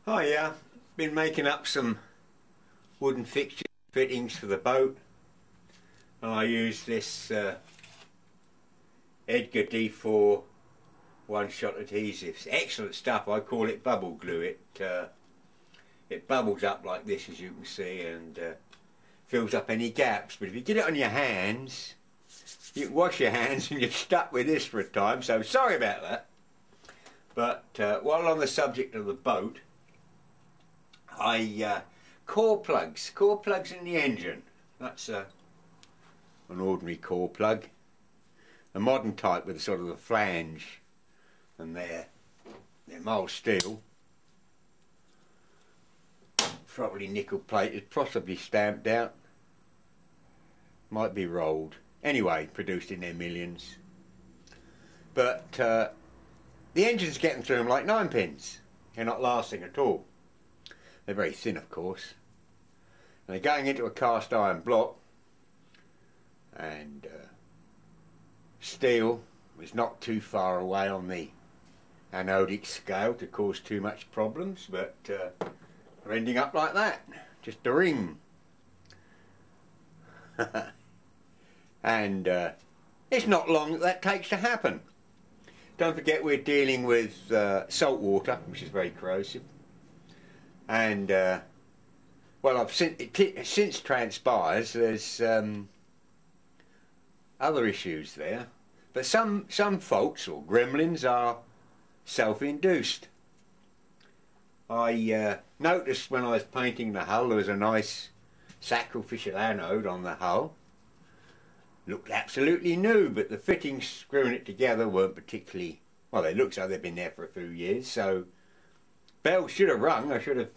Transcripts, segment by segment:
Oh yeah, been making up some wooden fixture fittings for the boat, and I use this Edgar D4 one-shot adhesives. Excellent stuff. I call it bubble glue. It bubbles up like this, as you can see, and fills up any gaps. But if you get it on your hands, you can wash your hands and you're stuck with this for a time, so sorry about that. But while on the subject of the boat, core plugs in the engine. That's an ordinary core plug, a modern type with sort of a flange, and they're mild steel, probably nickel plated, possibly stamped out, might be rolled. Anyway, produced in their millions. But the engine's getting through them like 9-pins. They're not lasting at all. They're very thin, of course. And they're going into a cast iron block, and steel was not too far away on the anodic scale to cause too much problems, but we're ending up like that, just a ring. And it's not long that takes to happen. Don't forget we're dealing with salt water, which is very corrosive. And well, I've since transpires there's other issues there, but some faults or gremlins are self-induced. I noticed when I was painting the hull there was a nice sacrificial anode on the hull. Looked absolutely new, but the fittings screwing it together weren't particularly well. They looked like they'd been there for a few years, so bell should have rung. I should have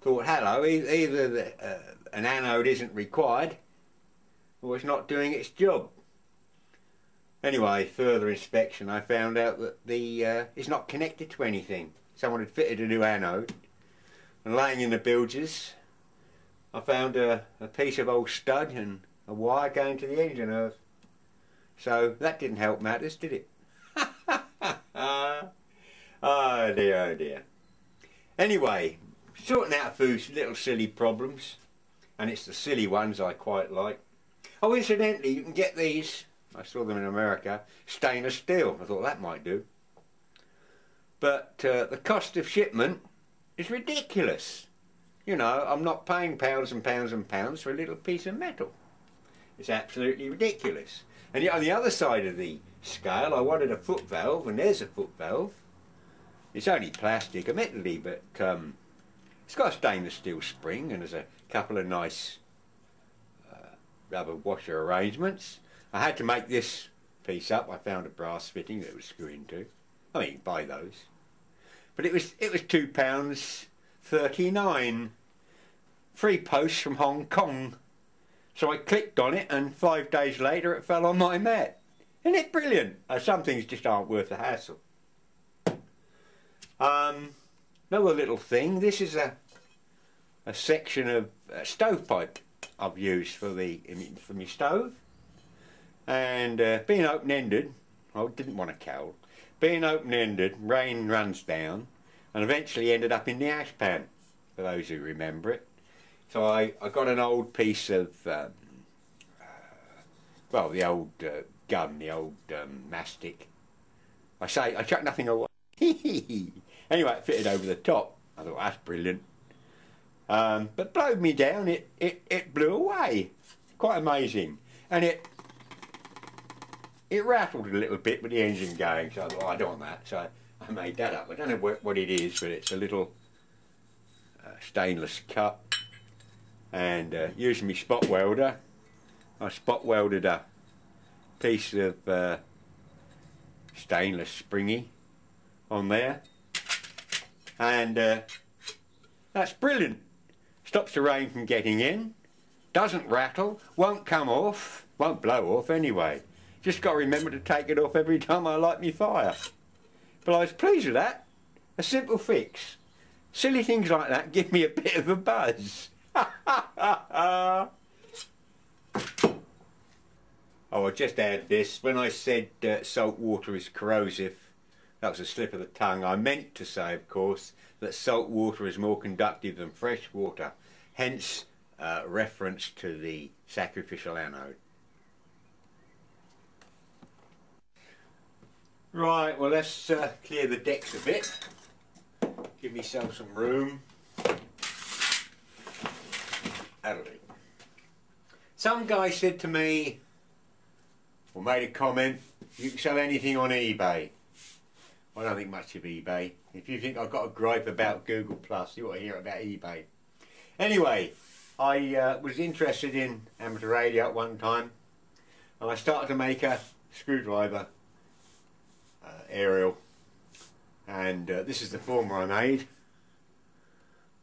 thought, hello, either an anode isn't required or it's not doing its job. Anyway, further inspection, I found out that it's not connected to anything. Someone had fitted a new anode, and laying in the bilges I found a piece of old stud and a wire going to the engine earth. So that didn't help matters, did it? Oh dear, oh dear. Anyway, sorting out a few little silly problems, and it's the silly ones I quite like. Oh, incidentally, you can get these, I saw them in America, stainless steel. I thought that might do. But the cost of shipment is ridiculous. You know, I'm not paying pounds and pounds and pounds for a little piece of metal. It's absolutely ridiculous. And yet on the other side of the scale I wanted a foot valve, and there's a foot valve. It's only plastic, admittedly, but it's got a stainless steel spring, and there's a couple of nice rubber washer arrangements. I had to make this piece up. I found a brass fitting that it would screw into. I mean, you can buy those. But it was £2.39. Free post from Hong Kong. So I clicked on it, and 5 days later it fell on my mat. Isn't it brilliant? Some things just aren't worth the hassle. Another little thing. This is a section of stovepipe I've used for my stove, and being open-ended, I didn't want a cowl. Being open-ended, rain runs down, and eventually ended up in the ash pan, for those who remember it. So I got an old piece of, well, the old gun, the old mastic. I chucked nothing away. Anyway, it fitted over the top. I thought, that's brilliant. But blowed me down, it blew away. Quite amazing. And it rattled a little bit with the engine going, so I thought, oh, I don't want that. So I made that up. I don't know what it is, but it's a little stainless cup. And using my spot welder, I spot welded a piece of stainless springy on there, and that's brilliant. Stops the rain from getting in, doesn't rattle, won't come off, won't blow off anyway. Just got to remember to take it off every time I light my fire. But I was pleased with that. A simple fix. Silly things like that give me a bit of a buzz. Oh, I'll just add this. When I said salt water is corrosive, That was a slip of the tongue. I meant to say, of course, that salt water is more conductive than fresh water, hence reference to the sacrificial anode. Right, well, let's clear the decks a bit. Give myself some room. That'll do. Some guy said to me, or made a comment, you can sell anything on eBay. I don't think much of eBay. If you think I've got a gripe about Google Plus, you ought to hear about eBay. Anyway, I was interested in amateur radio at one time, and I started to make a screwdriver aerial, and this is the former I made,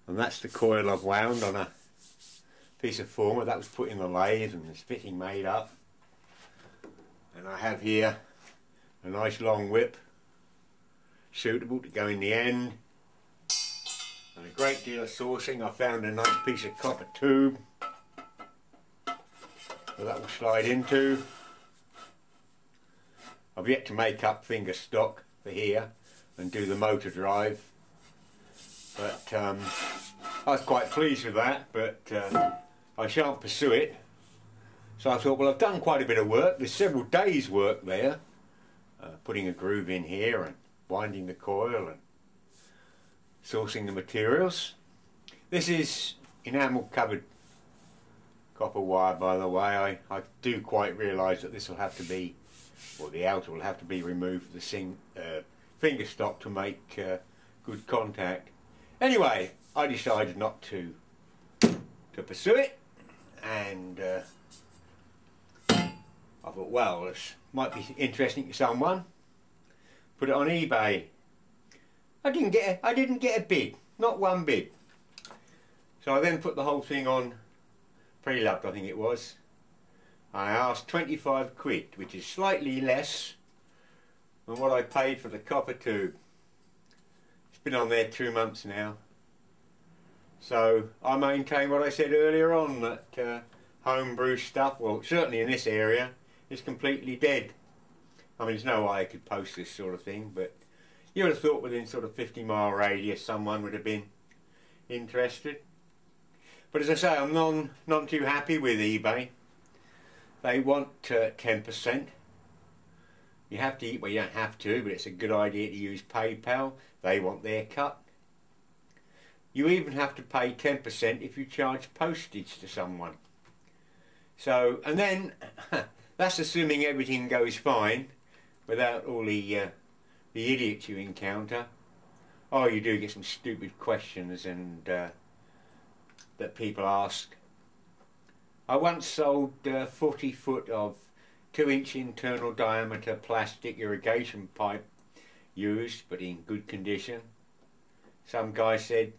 and that's the coil I've wound on a piece of former that was put in the lathe and this fitting made up. And I have here a nice long whip suitable to go in the end, and a great deal of sourcing. I found a nice piece of copper tube that will slide into. I've yet to make up finger stock for here and do the motor drive, but I was quite pleased with that, but I shan't pursue it. So I thought, well, I've done quite a bit of work. There's several days work there, putting a groove in here and winding the coil and sourcing the materials. This is enamel covered copper wire, by the way. I do quite realise that this will have to be, or the outer will have to be removed for the finger stock to make good contact. Anyway, I decided not to pursue it, and I thought, well, this might be interesting to someone. Put it on eBay. I didn't get a bid, not one bid. So I then put the whole thing on Pre-Loved, I think it was. I asked 25 quid, which is slightly less than what I paid for the copper tube. It's been on there 2 months now. So I maintain what I said earlier on, that homebrew stuff, well, certainly in this area, is completely dead. I mean, there's no way I could post this sort of thing, but you would have thought within sort of 50-mile radius someone would have been interested. But as I say, I'm none too happy with eBay. They want 10%. You have to, well, you don't have to, but it's a good idea to use PayPal. They want their cut. You even have to pay 10% if you charge postage to someone. So, and then, that's assuming everything goes fine, without all the idiots you encounter. Oh, you do get some stupid questions and that people ask. I once sold 40 foot of 2-inch internal diameter plastic irrigation pipe, used but in good condition. Some guy said,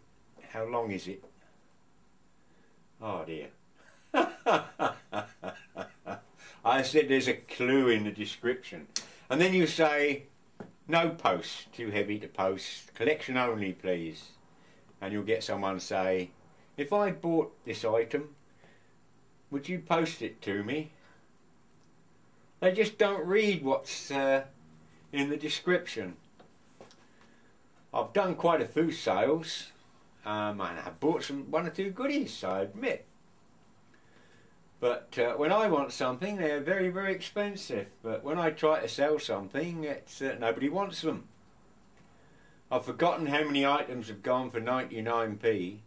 "How long is it?" Oh dear. I said there's a clue in the description. And then you say, "No post, too heavy to post, collection only please." And you'll get someone say, "If I bought this item, would you post it to me?" They just don't read what's in the description. I've done quite a few sales, and I've bought one or two goodies, I admit. But when I want something, they're very, very expensive. But when I try to sell something, it's nobody wants them. I've forgotten how many items have gone for 99p.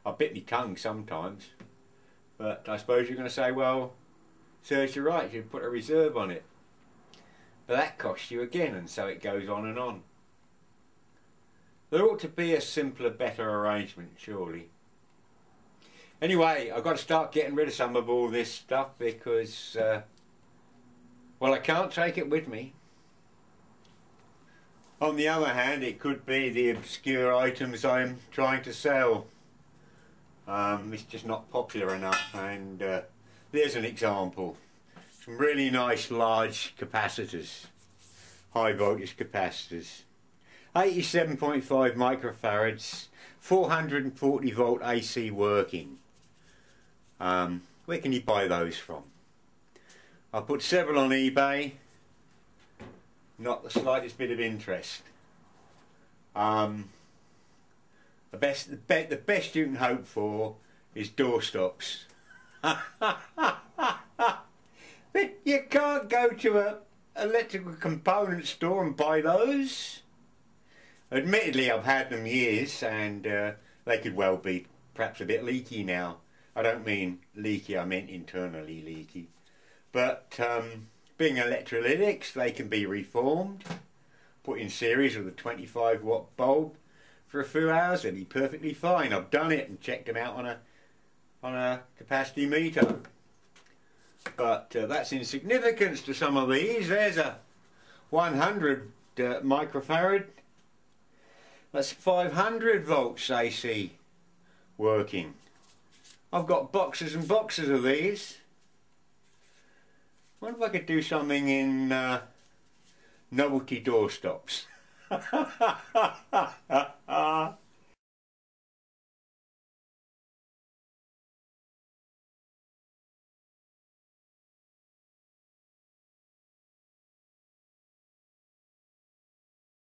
I bit my tongue sometimes. But I suppose you're going to say, well, serves you right, you put a reserve on it. But that costs you again, and so it goes on and on. There ought to be a simpler, better arrangement, surely. Anyway, I've got to start getting rid of some of all this stuff because, well, I can't take it with me. On the other hand, it could be the obscure items I'm trying to sell. It's just not popular enough, and there's an example. Some really nice large capacitors, high voltage capacitors. 87.5 microfarads, 440 volt AC working. Where can you buy those from? I put several on eBay. Not the slightest bit of interest. The best you can hope for is doorstops. But you can't go to a electrical component store and buy those. Admittedly, I've had them years, and they could well be perhaps a bit leaky now. I don't mean leaky, I meant internally leaky. But being electrolytics, they can be reformed, put in series with a 25-watt bulb for a few hours. They'd be perfectly fine. I've done it and checked them out on a capacity meter. But that's insignificance to some of these. There's a 100 microfarad. That's 500 volts AC working. I've got boxes and boxes of these. I wonder if I could do something in novelty doorstops.